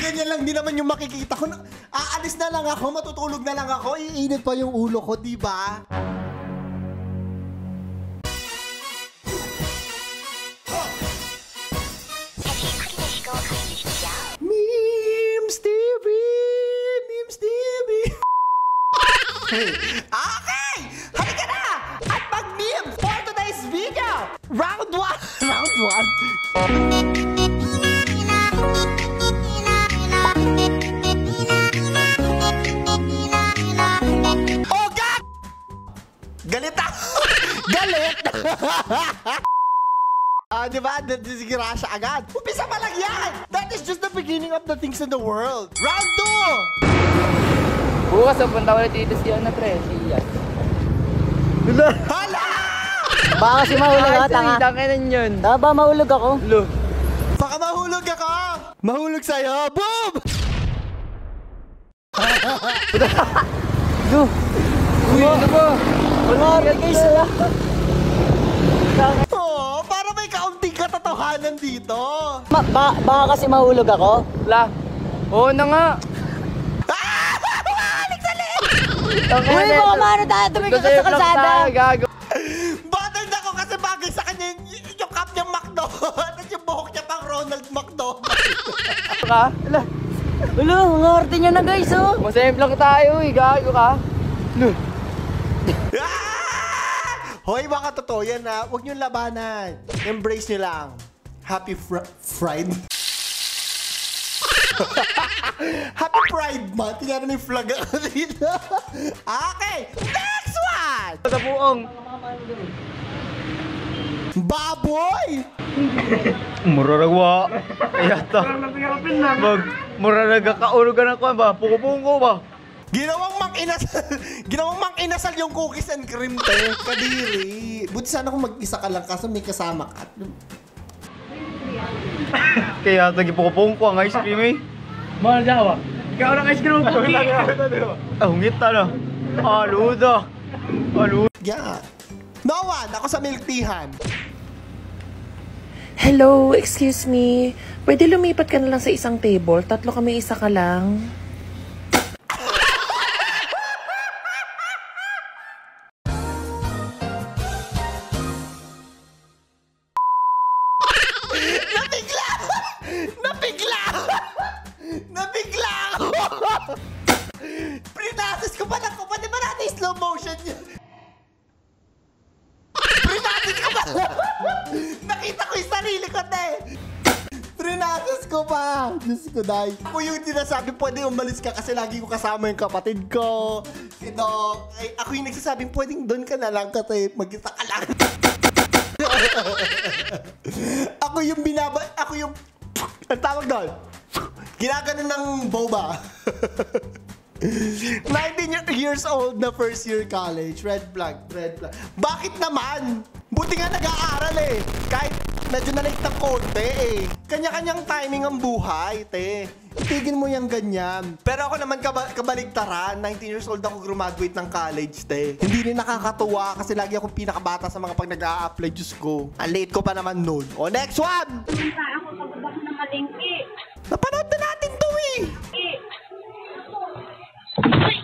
ganyan lang din naman yung makikita ko. Aalis na lang ako, matutulog na lang ako. Iinit pa yung ulo ko, di ba? Memes TV! Memes TV! Okay! Halika na! At mag-meme for today's video! Round 1! Round 1! Oh God! Galit ako! Galit! Diba? Nasigira siya agad. Umpisa pa lang yan! That is just the beginning of the things in the world. Round 2! Bukas, punta ulit dito si ano, pre, si Ian. Hala! Baka kasi mahulog ako, tanga. Tanginan yun. Ba mahulog ako? Lo. Baka mahulog ako! Mahulog sa'yo! Boom! Go! Uy, ano ba? Kunwari guys, Oh, para may kaunting katotohanan dito. Baka kasi mahulog ako? La. Oo na nga. Uy, baka maano tayo, tumigil ka sa kalsada. Gago. Bothered ako kasi bagay sa kanya yung cup niyang McDo at yung buhok niya pang Ronald McDo. Ka? Ala. Ulo, ang arte niya na guys, oh. Masemplang tayo, gago ka. Lo. Hoy, baka totoo yan ha. Huwag niyong labanan. Embrace niyo lang. Happy Friday. Happy Pride Month. Tingnan na yung flag ako dito. Okay, next one! Sa buong. Baboy! Muraragwa. Ayata. Muraragakaurugan ako ba? Puko-puko ba? Ginawang mang-inasal yung cookies and cream, te. Kadiri. Buti sana kung mag-isa ka lang kaso may kasama ka. Kaya nagipukupong ko ang ice cream eh. Mahal daw ah. Ikaw lang ice cream po. Hungit na. Aluda. Aluda. Yeah. No one, ako sa milk teahan. Hello, excuse me. Pwede lumipat ka na lang sa isang table? Tatlo kami, isa ka lang. Nabigla ako! Prinasis ko pa na ko. Pwede ba natin slow motion yun? Prinasis ko pa! Nakita ko yung sarili ko, te! Prinasis ko pa! Diyos ko, day. Ako yung sinasabi, pwede umalis ka kasi lagi ko kasama yung kapatid ko. Ako yung nagsasabing, pwedeng doon ka na lang kasi mag-isa ka lang. Ako yung ang tawag doon? Ginagano ng boba. 19 years old na first year college. Red flag, red flag. Bakit naman? Buti nga nag-aaral eh. Kahit medyo na-late ng konti eh. Kanya-kanyang timing ang buhay, te. Itigin mo yung ganyan. Pero ako naman kabaligtaran. 19 years old ako graduate ng college, te. Hindi rin nakakatuwa kasi lagi akong pinakabata sa mga pag nag-a-apply. Diyos ko. Ang late ko pa naman noon. O, next one! Pumunta ako sa babak na malingki. Napanood na natin to eh!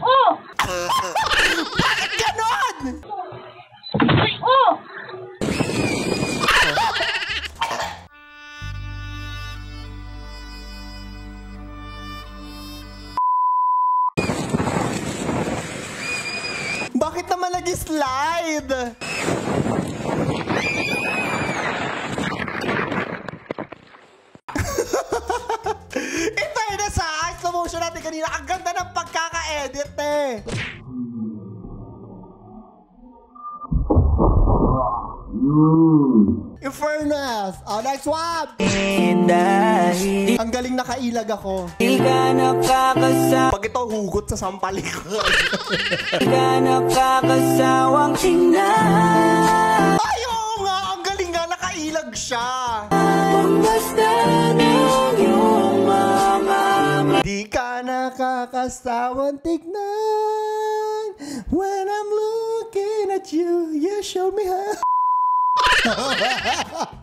Oh! Bakit ganon? Oh! Bakit naman nag-slide? Ito yun na sa slow motion natin kanina. Ang ganda ng pagkaka-edit eh. Infernus. Oh, next one. Ang galing nakailag ako. Pag ito hugot sa sampalik ko. Ay, oo nga. Ang galing nga nakailag siya. Di ka nakakasawang tignan. When I'm looking at you, you show me how.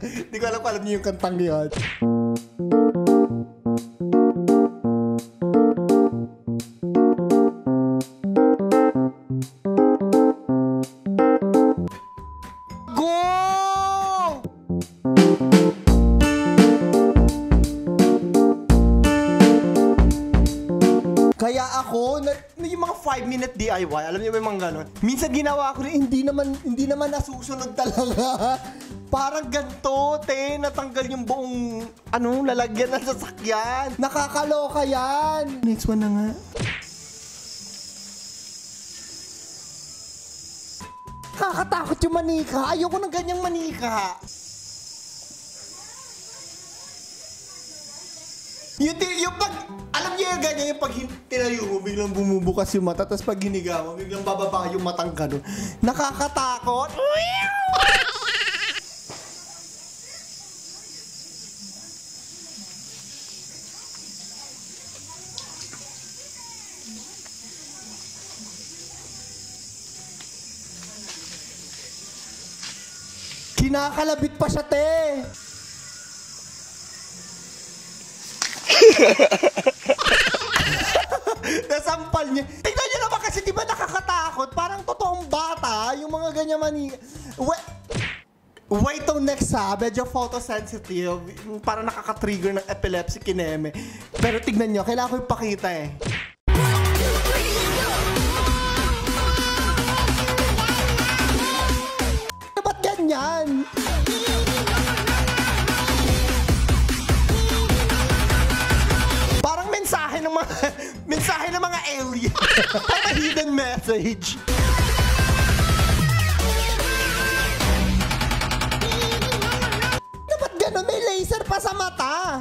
Di ko alam niyo yung kantang yun. Kaya ako, yung mga 5-minute DIY, alam niyo ba yung mga ganon? Minsan ginawa ko rin, hindi naman nasusunod talaga. Parang ganito, natanggal yung buong, lalagyan ng sasakyan. Nakakaloka yan. Next one na nga. Nakakatakot yung manika. Ayoko ng ganyang manika. Yung pag, alam niyo yung ganyan, yung pag tinayo mo, biglang bumubukas yung mata, tapos pag hiniga mo, biglang bababa yung matang gano'n. Nakakatakot. Kinakalabit pa siya, te. Nasampal niya. Tignan niyo naman kasi di ba nakakatakot? Parang totoong bata, yung mga ganyan mani... Wait till next ha, medyo photosensitive. Parang nakaka-trigger ng epilepsy kineme. Pero tignan niyo, kailangan ko ipakita eh. Ba't ganyan? Mensahe ng mga alien. Parang hidden message. Dapat gano'n? May laser pa sa mata.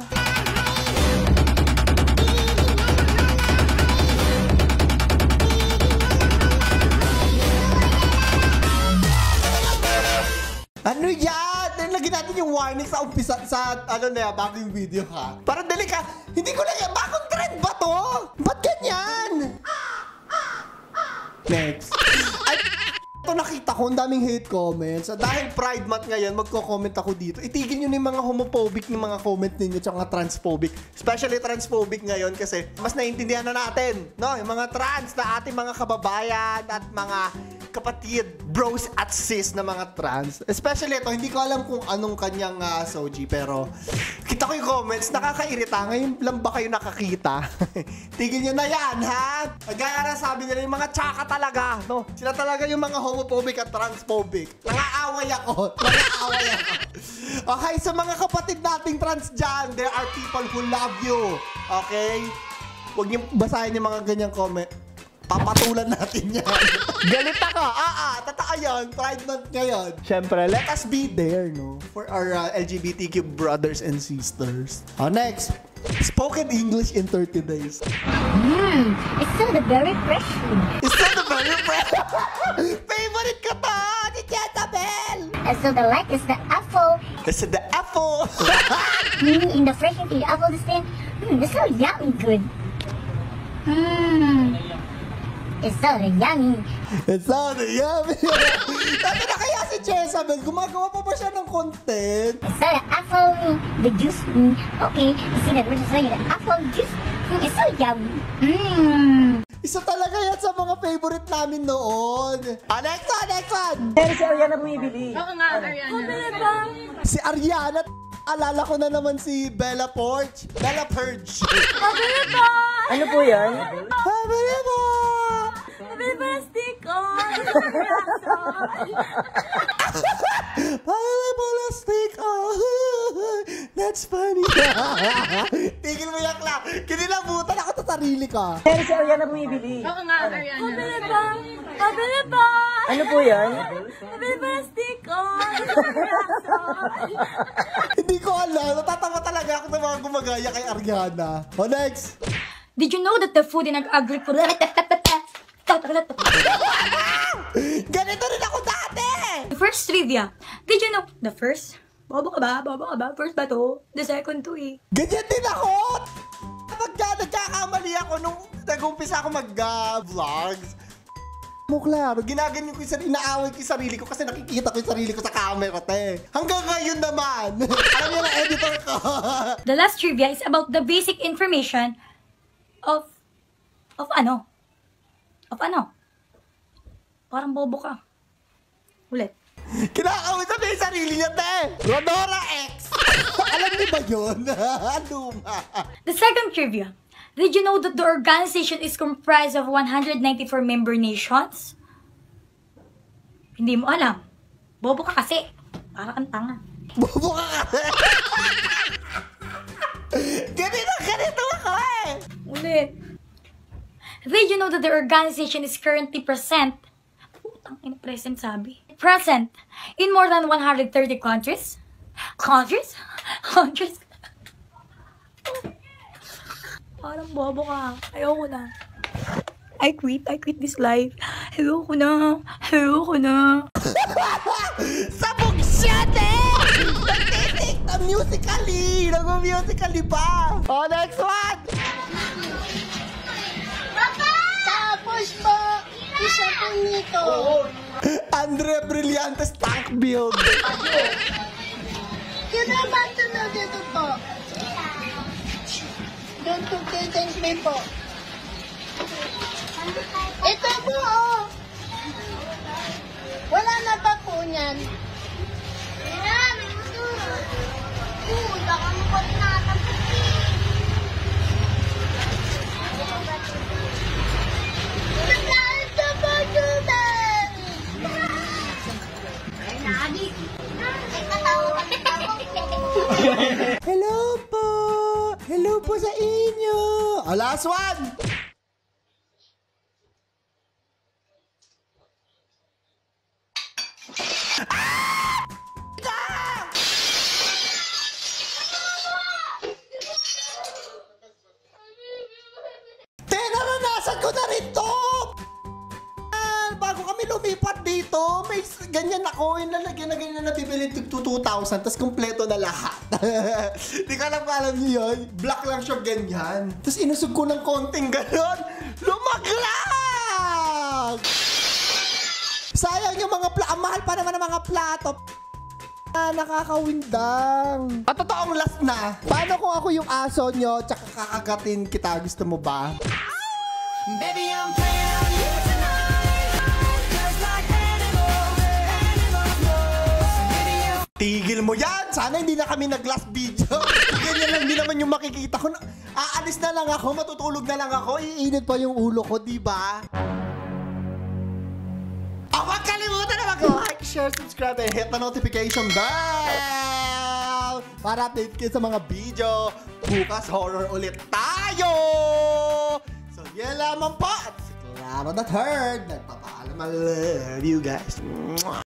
Ano yan? Lagyan natin yung warning sa umpisa, sa bago yung video ha. Parang dali ka, hindi ko na yan, bagong trend ba to? Ba't ganyan? Next. Ay, ito nakita ko, ang daming hate comments. Dahil Pride Month ngayon, magko-comment ako dito. Itigil nyo na yung mga homophobic ng mga comment ninyo tsaka transphobic. Especially transphobic ngayon kasi mas naiintindihan na natin, no? Yung mga trans na ating mga kababayan at mga kapatid, bros at sis na mga trans. Especially ito, hindi ko alam kung anong kanyang soji, pero kita ko yung comments, nakakairita. Ngayon lang ba kayo nakakita? Tigil nyo na yan, ha? Gaya na sabi nila, yung mga tsaka talaga, no? Sila talaga yung mga homophobic at transphobic. Nangaaway ako. Okay, sa mga kapatid nating trans dyan, there are people who love you. Okay? Huwag niyo basahin yung mga ganyang comment. Papatulan natin yan. Galit ako. Tataka yan. Pride Month ngayon. Siyempre, let us be there, no? For our LGBTQ brothers and sisters. Next. Spoken English in 30 days. It's still the very fresh food. It's still the very fresh. Favorite ka to, ni Jezabel. And so the like is the apple. It's the apple. In the fresh the apple this thing. It's so yummy good. It's so yummy. It's so yummy. Dati na kaya si Jezabel, gumagawa pa ba siya ng content? It's so the apple, the juice. Okay, you see that we're just saying the apple juice. It's so yummy. Isa talaga yan sa mga favorite namin noon. Next one. Pero si Ariana bumibili. Oo nga, Ariana. Si Ariana, alala ko na naman si Bella Porch. Bella Purge. Ano po yan? Habili mo! Pabili pa ng stick-on. Habili mo ng stick-on. That's funny. Tigil mo yung klap. Kinilabutan ako sa sarili ko. Pero si Ariana bumibili. Oo nga, Ariana. Pabili pa. Ano po yan? Pabili pa ng stick-on. Hindi ko alam. Natatawa talaga ako ng mga gumagaya kay Ariana. Next. Did you know that the food in agriculture... Ganito rin ako dati! The first trivia. Did you know... The first? Bobo ka ba? First ba to? The second to eh. Ganyan din ako! Nagkakamali ako nung nag-umpisa ako mag-vlogs. Klaro, ginaganyan ko yung sarili, inaaway ko yung sarili ko kasi nakikita ko yung sarili ko sa camera, te. Hanggang ngayon naman. Alam niyo na, editor ko. The last trivia is about the basic information of ano? Parang bobo ka. Ulit. Kinakausap niya yung sarili niya, te. Rodora X. Alam niyo ba yun? Luma. The second trivia. Did you know that the organization is comprised of 194 member nations? Hindi mo alam. Bobo ka kasi. Para kang tanga. Bobo ka kasi. Ganito ako eh. Ulit. Did you know that the organization is currently present? Putang ina, present sabi. Present in more than 130 countries? Countries? Parang bobo ka. Ayoko na. I quit this life. Ayoko na. Sabog siya, eh! Nagtitik na musically! Nag-musically pa! Oh, next one! Tapos po, isa po nito. Andre Brillantes tank build. Yun naman tunod ito po. Don't thank me po. Ito po, oh. Wala na pa po niyan. Baka mo po tinatapos Hello po sa inyo! Oh, last one! Naranasan ko na rin to! Bago kami lumipat dito, may ganyan ako, yung lalagyan na ganyan na nabibili tig 2,000, tas kompleto na lahat. Di ka lang alam niyo yun, black lang siya ganyan. Tapos inusog ko ng konting ganon, lumaglag! Sayang yung mga ang mahal pa naman ng mga plato. Nakakawindang. At totoong last na. Paano kung ako yung aso nyo, tsaka kakagatin kita? Gusto mo ba? Baby, I'm playing on you tonight. Just like animals. Tigil mo yan! Sana hindi na kami nag-last video. Ganyan lang din naman yung makikita ko. Aalis na lang ako, matutulog na lang ako. Iinit pa yung ulo ko, di ba? Huwag kalimutan na mag-like, share, subscribe, and hit the notification bell para update kayo sa mga video. Bukas horror ulit tayo! So, yan lamang po. At si Clara the Third. Nagpapaalam. I love you guys. Mwah!